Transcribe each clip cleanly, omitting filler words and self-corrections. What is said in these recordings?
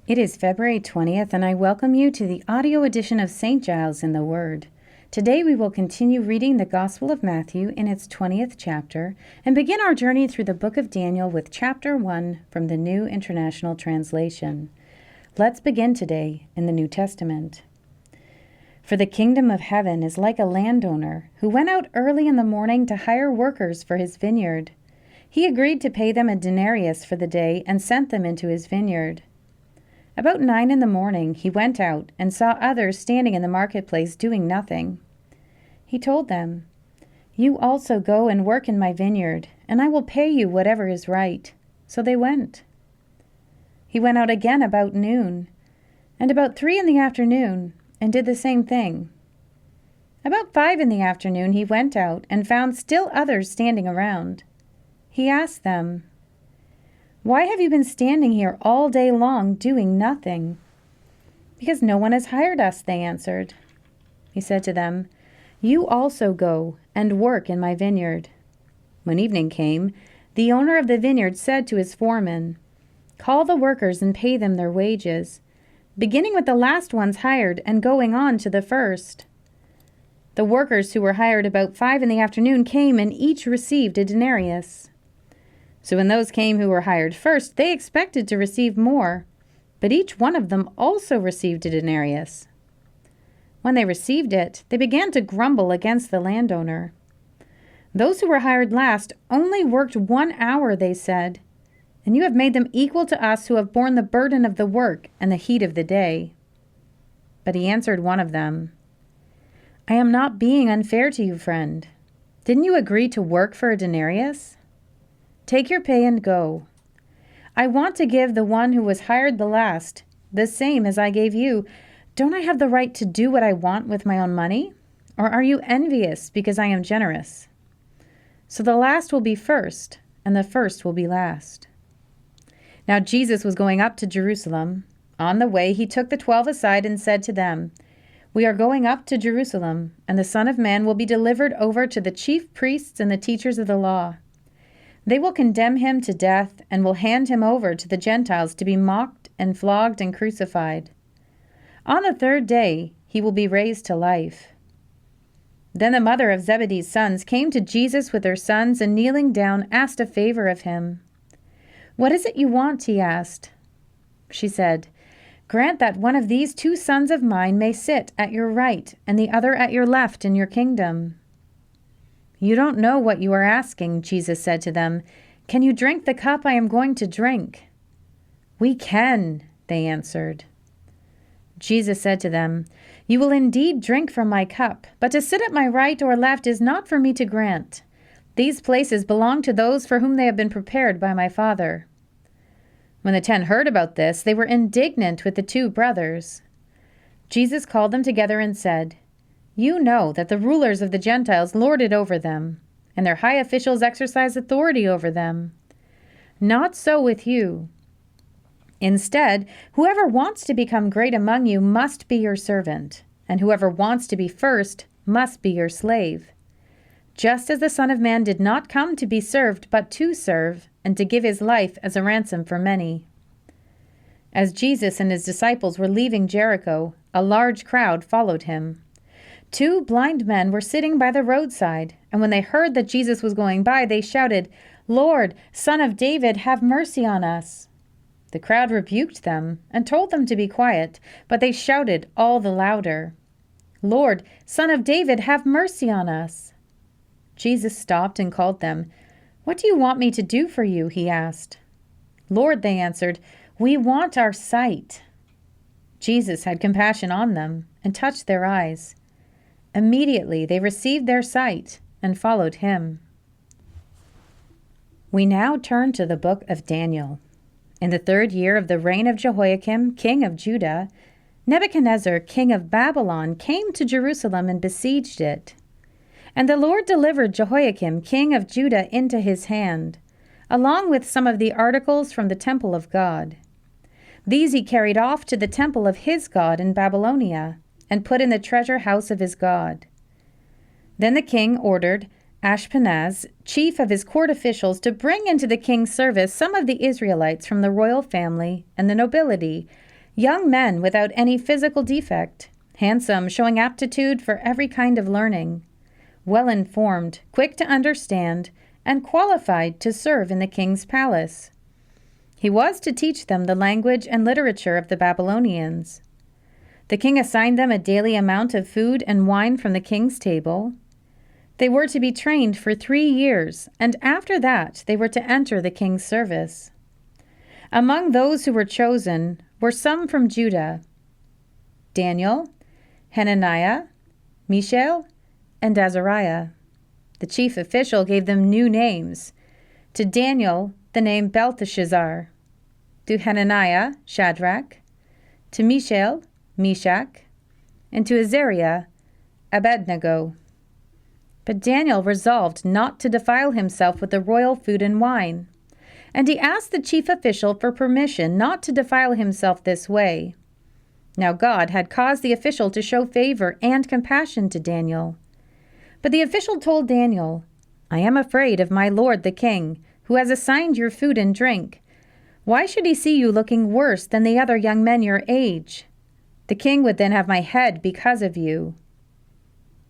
It is February 20th, and I welcome you to the audio edition of St. Giles in the Word. Today we will continue reading the Gospel of Matthew in its 20th chapter and begin our journey through the book of Daniel with chapter 1 from the New International Translation. Let's begin today in the New Testament. For the kingdom of heaven is like a landowner who went out early in the morning to hire workers for his vineyard. He agreed to pay them a denarius for the day and sent them into his vineyard. About 9 in the morning he went out and saw others standing in the marketplace doing nothing. He told them, "You also go and work in my vineyard, and I will pay you whatever is right." So they went. He went out again about noon, and about 3 in the afternoon, and did the same thing. About 5 in the afternoon he went out and found still others standing around. He asked them, "Why have you been standing here all day long doing nothing?" "Because no one has hired us," they answered. He said to them, "You also go and work in my vineyard." When evening came, the owner of the vineyard said to his foreman, "Call the workers and pay them their wages, beginning with the last ones hired and going on to the first." The workers who were hired about 5 in the afternoon came and each received a denarius. So when those came who were hired first, they expected to receive more, but each one of them also received a denarius. When they received it, they began to grumble against the landowner. "Those who were hired last only worked 1 hour," they said, "and you have made them equal to us who have borne the burden of the work and the heat of the day." But he answered one of them, "I am not being unfair to you, friend. Didn't you agree to work for a denarius? Take your pay and go. I want to give the one who was hired the last the same as I gave you. Don't I have the right to do what I want with my own money? Or are you envious because I am generous?" So the last will be first, and the first will be last. Now Jesus was going up to Jerusalem. On the way he took the 12 aside and said to them, "We are going up to Jerusalem, and the Son of Man will be delivered over to the chief priests and the teachers of the law. They will condemn him to death and will hand him over to the Gentiles to be mocked and flogged and crucified. On the 3rd day he will be raised to life." Then the mother of Zebedee's sons came to Jesus with her sons and kneeling down asked a favor of him. "What is it you want?" he asked. She said, "Grant that one of these 2 sons of mine may sit at your right and the other at your left in your kingdom." "You don't know what you are asking," Jesus said to them. "Can you drink the cup I am going to drink?" "We can," they answered. Jesus said to them, "You will indeed drink from my cup, but to sit at my right or left is not for me to grant. These places belong to those for whom they have been prepared by my Father." When the 10 heard about this, they were indignant with the 2 brothers. Jesus called them together and said, "You know that the rulers of the Gentiles lord it over them, and their high officials exercise authority over them. Not so with you. Instead, whoever wants to become great among you must be your servant, and whoever wants to be first must be your slave. Just as the Son of Man did not come to be served, but to serve, and to give his life as a ransom for many." As Jesus and his disciples were leaving Jericho, a large crowd followed him. 2 blind men were sitting by the roadside, and when they heard that Jesus was going by, they shouted, "Lord, Son of David, have mercy on us." The crowd rebuked them and told them to be quiet, but they shouted all the louder, "Lord, Son of David, have mercy on us." Jesus stopped and called them. "What do you want me to do for you?" he asked. "Lord," they answered, "we want our sight." Jesus had compassion on them and touched their eyes. Immediately they received their sight and followed him. We now turn to the book of Daniel. In the 3rd year of the reign of Jehoiakim, king of Judah, Nebuchadnezzar, king of Babylon, came to Jerusalem and besieged it. And the Lord delivered Jehoiakim, king of Judah, into his hand, along with some of the articles from the temple of God. These he carried off to the temple of his God in Babylonia, and put in the treasure house of his God. Then the king ordered Ashpenaz, chief of his court officials, to bring into the king's service some of the Israelites from the royal family and the nobility, young men without any physical defect, handsome, showing aptitude for every kind of learning, well-informed, quick to understand, and qualified to serve in the king's palace. He was to teach them the language and literature of the Babylonians. The king assigned them a daily amount of food and wine from the king's table. They were to be trained for 3 years, and after that they were to enter the king's service. Among those who were chosen were some from Judah: Daniel, Hananiah, Mishael, and Azariah. The chief official gave them new names. To Daniel, the name Belteshazzar; to Hananiah, Shadrach; to Mishael, Meshach; and to Azariah, Abednego. But Daniel resolved not to defile himself with the royal food and wine, and he asked the chief official for permission not to defile himself this way. Now God had caused the official to show favor and compassion to Daniel. But the official told Daniel, "I am afraid of my lord the king, who has assigned your food and drink. Why should he see you looking worse than the other young men your age? The king would then have my head because of you."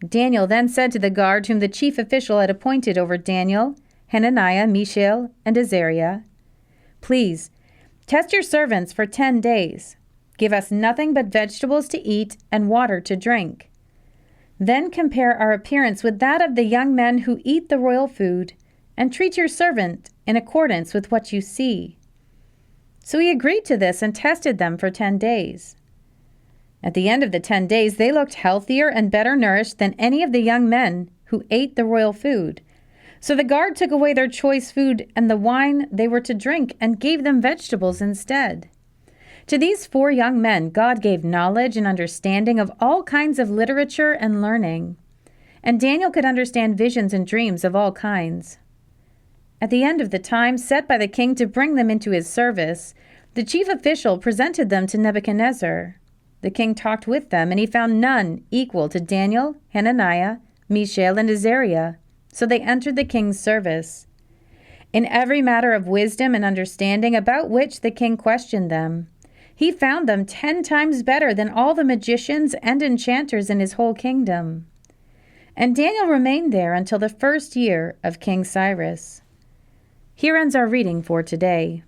Daniel then said to the guard whom the chief official had appointed over Daniel, Hananiah, Mishael, and Azariah, "Please, test your servants for 10 days. Give us nothing but vegetables to eat and water to drink. Then compare our appearance with that of the young men who eat the royal food, and treat your servant in accordance with what you see." So he agreed to this and tested them for 10 days. At the end of the 10 days, they looked healthier and better nourished than any of the young men who ate the royal food. So the guard took away their choice food and the wine they were to drink and gave them vegetables instead. To these 4 young men, God gave knowledge and understanding of all kinds of literature and learning. And Daniel could understand visions and dreams of all kinds. At the end of the time set by the king to bring them into his service, the chief official presented them to Nebuchadnezzar. The king talked with them, and he found none equal to Daniel, Hananiah, Mishael, and Azariah. So they entered the king's service. In every matter of wisdom and understanding about which the king questioned them, he found them 10 times better than all the magicians and enchanters in his whole kingdom. And Daniel remained there until the 1st year of King Cyrus. Here ends our reading for today.